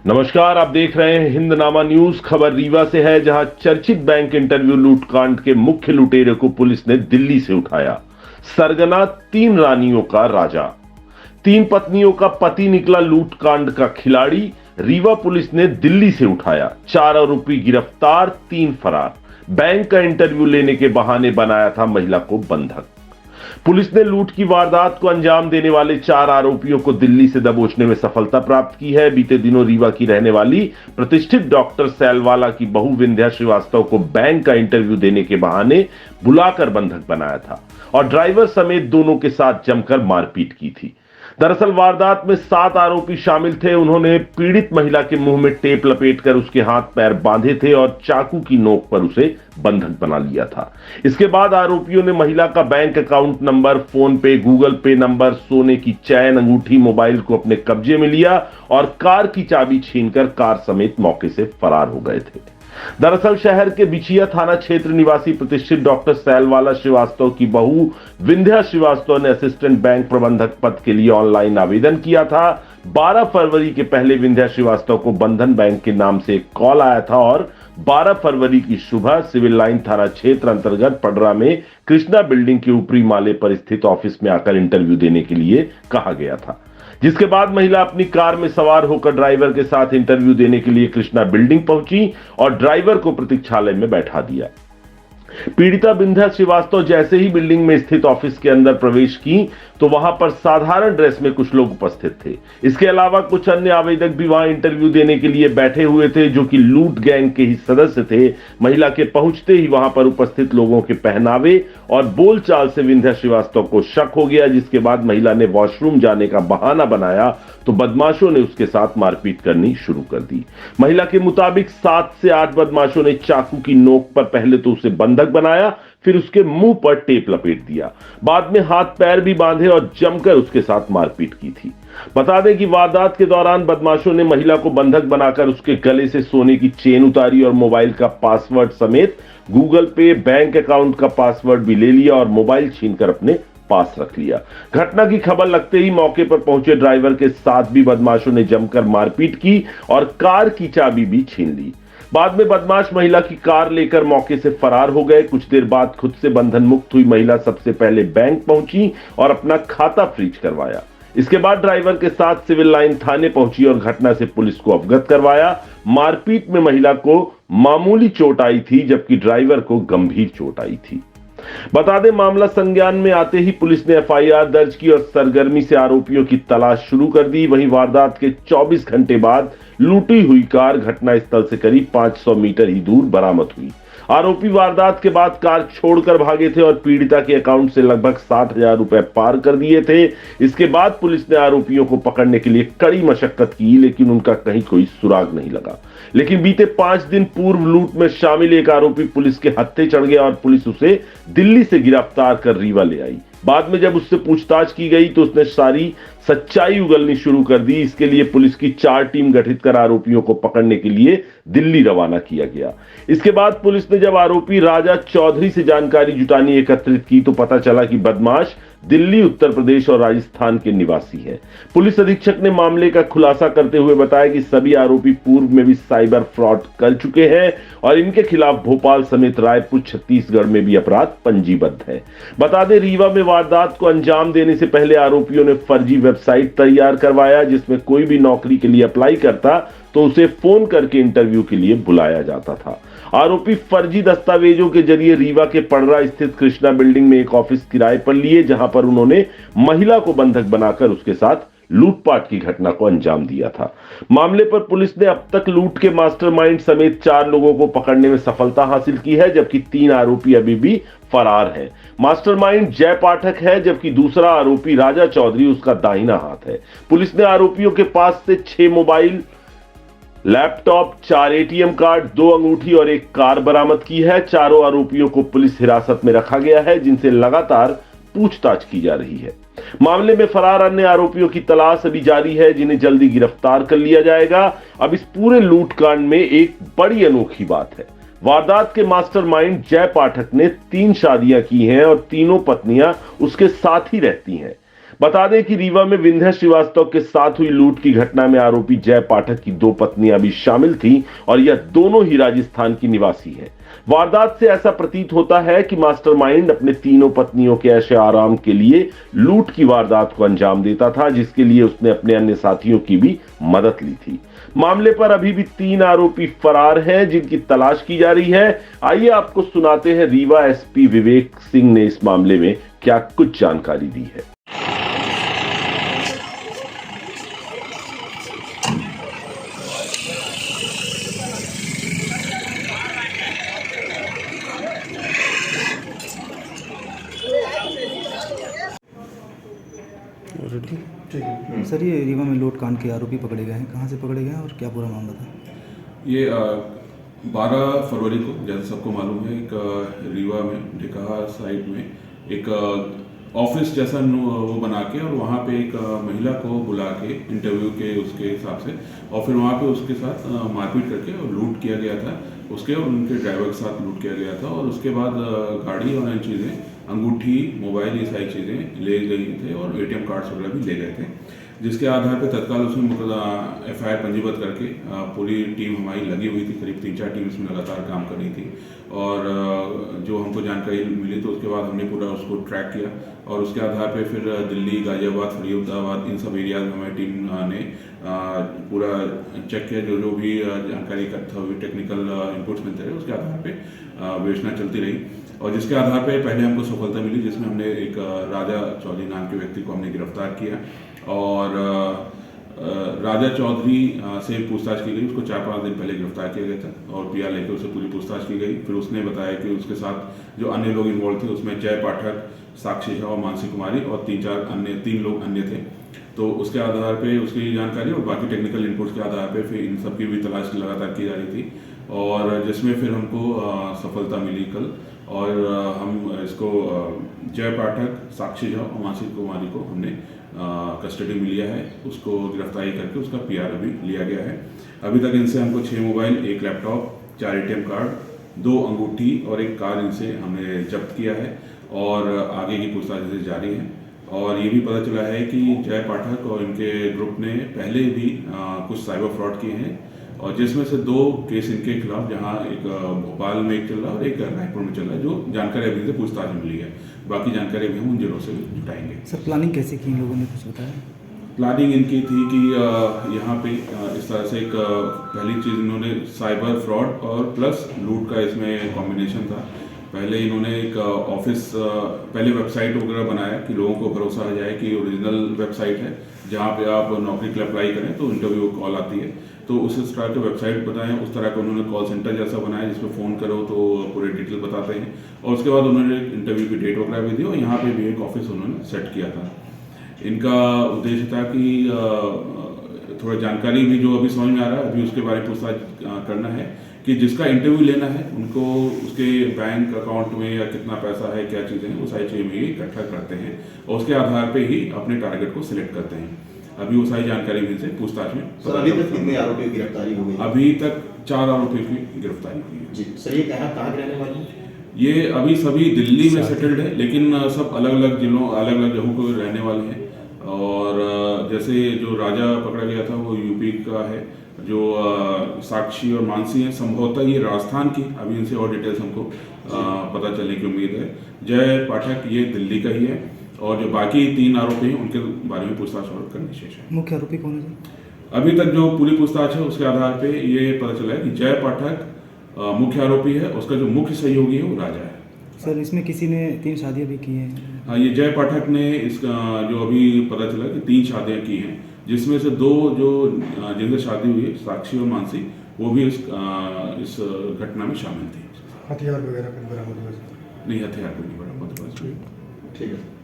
नमस्कार, आप देख रहे हैं हिंदनामा न्यूज। खबर रीवा से है, जहां चर्चित बैंक इंटरव्यू लूटकांड के मुख्य लुटेरे को पुलिस ने दिल्ली से उठाया। सरगना 3 रानियों का राजा, 3 पत्नियों का पति निकला लूटकांड का खिलाड़ी। रीवा पुलिस ने दिल्ली से उठाया 4 आरोपी गिरफ्तार, 3 फरार। बैंक का इंटरव्यू लेने के बहाने बनाया था महिला को बंधक। पुलिस ने लूट की वारदात को अंजाम देने वाले 4 आरोपियों को दिल्ली से दबोचने में सफलता प्राप्त की है। बीते दिनों रीवा की रहने वाली प्रतिष्ठित डॉक्टर सैलवाला की बहू विंध्या श्रीवास्तव को बैंक का इंटरव्यू देने के बहाने बुलाकर बंधक बनाया था और ड्राइवर समेत दोनों के साथ जमकर मारपीट की थी। दरअसल वारदात में 7 आरोपी शामिल थे। उन्होंने पीड़ित महिला के मुंह में टेप लपेटकर उसके हाथ पैर बांधे थे और चाकू की नोक पर उसे बंधक बना लिया था। इसके बाद आरोपियों ने महिला का बैंक अकाउंट नंबर, फोन पे, गूगल पे नंबर, सोने की चैन, अंगूठी, मोबाइल को अपने कब्जे में लिया और कार की चाबी छीनकर कार समेत मौके से फरार हो गए थे। दरअसल शहर के बिछिया थाना क्षेत्र निवासी प्रतिष्ठित डॉक्टर सैलवाला श्रीवास्तव की बहू विंध्या श्रीवास्तव ने असिस्टेंट बैंक प्रबंधक पद के लिए ऑनलाइन आवेदन किया था। 12 फरवरी के पहले विंध्या श्रीवास्तव को बंधन बैंक के नाम से एक कॉल आया था और 12 फरवरी की सुबह सिविल लाइन थाना क्षेत्र अंतर्गत पडरा में कृष्णा बिल्डिंग के ऊपरी माले पर स्थित ऑफिस में आकर इंटरव्यू देने के लिए कहा गया था। जिसके बाद महिला अपनी कार में सवार होकर ड्राइवर के साथ इंटरव्यू देने के लिए कृष्णा बिल्डिंग पहुंची और ड्राइवर को प्रतीक्षालय में बैठा दिया। पीड़िता विंध्या श्रीवास्तव जैसे ही बिल्डिंग में स्थित ऑफिस के अंदर प्रवेश की तो वहां पर साधारण ड्रेस में कुछ लोग उपस्थित थे। इसके अलावा कुछ अन्य आवेदक भी वहां इंटरव्यू देने के लिए बैठे हुए थे, जो कि लूट गैंग के ही सदस्य थे। महिला के पहुंचते ही वहां पर उपस्थित लोगों के पहनावे और बोलचाल से विंध्या श्रीवास्तव को शक हो गया, जिसके बाद महिला ने वॉशरूम जाने का बहाना बनाया तो बदमाशों ने उसके साथ मारपीट करनी शुरू कर दी। महिला के मुताबिक 7 से 8 बदमाशों ने चाकू की नोक पर पहले तो उसे बंधक बनाया, फिर उसके मुंह पर टेप लपेट दिया। बाद में हाथ पैर भी बांधे और जमकर उसके साथ मारपीट की थी। बता दें कि वारदात के दौरान बदमाशों ने महिला को बंधक बनाकर उसके गले से सोने की चेन उतारी और मोबाइल का पासवर्ड समेत गूगल पे, बैंक अकाउंट का पासवर्ड भी ले लिया और मोबाइल छीनकर अपने पास रख लिया। घटना की खबर लगते ही मौके पर पहुंचे ड्राइवर के साथ भी बदमाशों ने जमकर मारपीट की और कार की चाबी भी छीन ली। बाद में बदमाश महिला की कार लेकर मौके से फरार हो गए। कुछ देर बाद खुद से बंधन मुक्त हुई महिला सबसे पहले बैंक पहुंची और अपना खाता फ्रीज करवाया। इसके बाद ड्राइवर के साथ सिविल लाइन थाने पहुंची और घटना से पुलिस को अवगत करवाया। मारपीट में महिला को मामूली चोट आई थी, जबकि ड्राइवर को गंभीर चोट आई थी। बता दें, मामला संज्ञान में आते ही पुलिस ने एफआईआर दर्ज की और सरगर्मी से आरोपियों की तलाश शुरू कर दी। वहीं वारदात के 24 घंटे बाद लूटी हुई कार घटनास्थल से करीब 500 मीटर ही दूर बरामद हुई। आरोपी वारदात के बाद कार छोड़कर भागे थे और पीड़िता के अकाउंट से लगभग 60,000 रुपए पार कर दिए थे। इसके बाद पुलिस ने आरोपियों को पकड़ने के लिए कड़ी मशक्कत की, लेकिन उनका कहीं कोई सुराग नहीं लगा। लेकिन बीते 5 दिन पूर्व लूट में शामिल एक आरोपी पुलिस के हत्थे चढ़ गया और पुलिस उसे दिल्ली से गिरफ्तार कर रीवा ले आई। बाद में जब उससे पूछताछ की गई तो उसने सारी सच्चाई उगलनी शुरू कर दी। इसके लिए पुलिस की 4 टीम गठित कर आरोपियों को पकड़ने के लिए दिल्ली रवाना किया गया। इसके बाद पुलिस ने जब आरोपी राजा चौधरी से जानकारी जुटानी एकत्रित की तो पता चला कि बदमाश दिल्ली, उत्तर प्रदेश और राजस्थान के निवासी हैं। पुलिस अधीक्षक ने मामले का खुलासा करते हुए बताया कि सभी आरोपी पूर्व में भी साइबर फ्रॉड कर चुके हैं और इनके खिलाफ भोपाल समेत रायपुर, छत्तीसगढ़ में भी अपराध पंजीबद्ध है। बता दें, रीवा में वारदात को अंजाम देने से पहले आरोपियों ने फर्जी वेबसाइट तैयार करवाया, जिसमें कोई भी नौकरी के लिए अप्लाई करता तो उसे फोन करके इंटरव्यू के लिए बुलाया जाता था। आरोपी फर्जी दस्तावेजों के जरिए रीवा के पडरा स्थित कृष्णा बिल्डिंग में एक ऑफिस किराए पर लिए, जहां पर उन्होंने महिला को बंधक बनाकर उसके साथ लूटपाट की घटना को अंजाम दिया था। मामले पर पुलिस ने अब तक लूट के मास्टरमाइंड समेत 4 लोगों को पकड़ने में सफलता हासिल की है, जबकि 3 आरोपी अभी भी फरार हैं। मास्टरमाइंड जय पाठक है, जबकि दूसरा आरोपी राजा चौधरी उसका दाहिना हाथ है। पुलिस ने आरोपियों के पास से 6 मोबाइल, लैपटॉप, 4 एटीएम कार्ड, 2 अंगूठी और 1 कार बरामद की है। चारों आरोपियों को पुलिस हिरासत में रखा गया है, जिनसे लगातार पूछताछ की जा रही है। मामले में फरार अन्य आरोपियों की तलाश अभी जारी है, जिन्हें जल्दी गिरफ्तार कर लिया जाएगा। अब इस पूरे लूटकांड में एक बड़ी अनोखी बात है। वारदात के मास्टरमाइंड जय पाठक ने 3 शादियां की हैं और तीनों पत्नियां उसके साथ ही रहती हैं। बता दें कि रीवा में विंध्या श्रीवास्तव के साथ हुई लूट की घटना में आरोपी जय पाठक की 2 पत्नियां भी शामिल थीं और यह दोनों ही राजस्थान की निवासी हैं। वारदात से ऐसा प्रतीत होता है कि मास्टरमाइंड अपने तीनों पत्नियों के ऐशे आराम के लिए लूट की वारदात को अंजाम देता था, जिसके लिए उसने अपने अन्य साथियों की भी मदद ली थी। मामले पर अभी भी 3 आरोपी फरार हैं, जिनकी तलाश की जा रही है। आइए आपको सुनाते हैं रीवा एसपी विवेक सिंह ने इस मामले में क्या कुछ जानकारी दी है। ठीक है सर, ये रीवा में लूट कांड के आरोपी पकड़े गए हैं, कहाँ से पकड़े गए हैं और क्या पूरा मामला था? ये 12 फरवरी को, जैसे सबको मालूम है, एक रीवा में ढिकाहा साइड में एक ऑफिस जैसा वो बना के और वहाँ पे एक महिला को बुला के इंटरव्यू के उसके हिसाब से और फिर वहाँ पे उसके साथ मारपीट करके और लूट किया गया था उसके और उनके ड्राइवर के साथ लूट किया गया था। और उसके बाद गाड़ी और अन्य चीज़ें, अंगूठी, मोबाइल, ये सारी चीज़ें ले गई थे और ATM कार्ड्स वगैरह भी ले गए थे, जिसके आधार पर तत्काल उसमें FIR पंजीबद्ध करके पूरी टीम हमारी लगी हुई थी। करीब 3-4 टीम इसमें लगातार काम कर रही थी और जो हमको जानकारी मिली तो उसके बाद हमने पूरा उसको ट्रैक किया और उसके आधार पे फिर दिल्ली, गाजियाबाद, फरीदाबाद, इन सब एरियाज में हमारी टीम ने पूरा चेक किया। जो भी जानकारी इकट्ठा हुई, टेक्निकल इनपुट्स मिलते रहे, उसके आधार पे विवेचना चलती रही और जिसके आधार पे पहले हमको सफलता मिली, जिसमें हमने एक राजा चौधरी नाम के व्यक्ति को हमने गिरफ्तार किया और राजा चौधरी से पूछताछ की गई। उसको 4-5 दिन पहले गिरफ्तार किया गया था और PR लेकर उससे पूरी पूछताछ की गई। फिर उसने बताया कि उसके साथ जो अन्य लोग इन्वॉल्व थे उसमें जय पाठक, साक्षी झा और मानसी कुमारी और 3 लोग अन्य थे। तो उसके आधार पे उसकी जानकारी और बाकी टेक्निकल इनपुट्स के आधार पे फिर इन सब की भी तलाश लगातार की जा रही थी और जिसमें फिर हमको सफलता मिली कल और हम इसको जय पाठक, साक्षी झा और मानसी कुमारी को हमने कस्टडी में लिया है। उसको गिरफ्तारी करके उसका PR अभी लिया गया है। अभी तक इनसे हमको 6 मोबाइल, 1 लैपटॉप, 4 ATM कार्ड, 2 अंगूठी और 1 कार इनसे हमने जब्त किया है और आगे की पूछताछ जारी है। और ये भी पता चला है कि जय पाठक और इनके ग्रुप ने पहले भी कुछ साइबर फ्रॉड किए हैं और जिसमें से 2 केस इनके खिलाफ, जहां एक भोपाल में एक चल रहा है और एक रायपुर में चल रहा है, जो जानकारी अभी से पूछताछ में मिली है। बाकी जानकारी भी हम उन जिलों से जुटाएंगे। सर, प्लानिंग कैसे की इन लोगों ने, कुछ बताया? प्लानिंग इनकी थी कि यहाँ पे इस तरह से एक पहली चीज़ इन्होंने साइबर फ्रॉड और प्लस लूट का इसमें कॉम्बिनेशन था। पहले इन्होंने एक ऑफिस, पहले वेबसाइट वगैरह बनाया कि लोगों को भरोसा आ जाए कि ओरिजिनल वेबसाइट है, जहाँ पे आप नौकरी के लिए अप्लाई करें तो इंटरव्यू कॉल आती है। तो उस तरह के वेबसाइट बताएं, उस तरह का उन्होंने कॉल सेंटर जैसा बनाया जिसमें फ़ोन करो तो पूरे डिटेल बताते हैं और उसके बाद उन्होंने इंटरव्यू की डेट वगैरह भी दी और यहाँ पे भी एक ऑफिस उन्होंने सेट किया था। इनका उद्देश्य था कि थोड़ा जानकारी भी जो अभी समझ में आ रहा है, अभी उसके बारे में पूछताछ करना है कि जिसका इंटरव्यू लेना है उनको उसके बैंक अकाउंट में या कितना पैसा है, क्या चीज़ें हैं, वो सारी चीज़ें भी इकट्ठा करते हैं और उसके आधार पे ही अपने टारगेट को सिलेक्ट करते हैं। अभी वो सारी जानकारी भी से पूछताछ में। सर, अभी तक कितने आरोपियों की गिरफ्तारी हो गई? अभी तक 4 आरोपियों की गिरफ्तारी हुई है। जी सर, ये कहाँ के रहने वाले हैं? ये अभी सभी दिल्ली में सेटल्ड है, लेकिन सब अलग अलग जिलों, अलग अलग जगहों को रहने वाले हैं। और जैसे जो राजा पकड़ा गया था वो यूपी का है, जो साक्षी और मानसी हैं संभवतः ये राजस्थान की, अभी इनसे और डिटेल्स हमको पता चलने की उम्मीद है। जय पाठक ये दिल्ली का ही है और जो बाकी 3 आरोपी हैं उनके बारे में पूछताछ और करनी शेष है। मुख्य आरोपी कौन है? अभी तक जो पूरी पूछताछ है उसके आधार पे ये पता चला है कि जय पाठक मुख्य आरोपी है, उसका जो मुख्य सहयोगी है वो राजा है। सर, इसमें किसी ने 3 शादियां भी की हैं? हाँ, ये जय पाठक ने इसका जो अभी पता चला कि 3 शादियां की हैं, जिसमें से 2 जो जिनसे शादी हुई है, साक्षी और मानसी, वो भी इस घटना में शामिल थी। हथियार वगैरह कुछ बरामद हुआ? नहीं, हथियार कोई नहीं बरामद हुआ। ठीक है।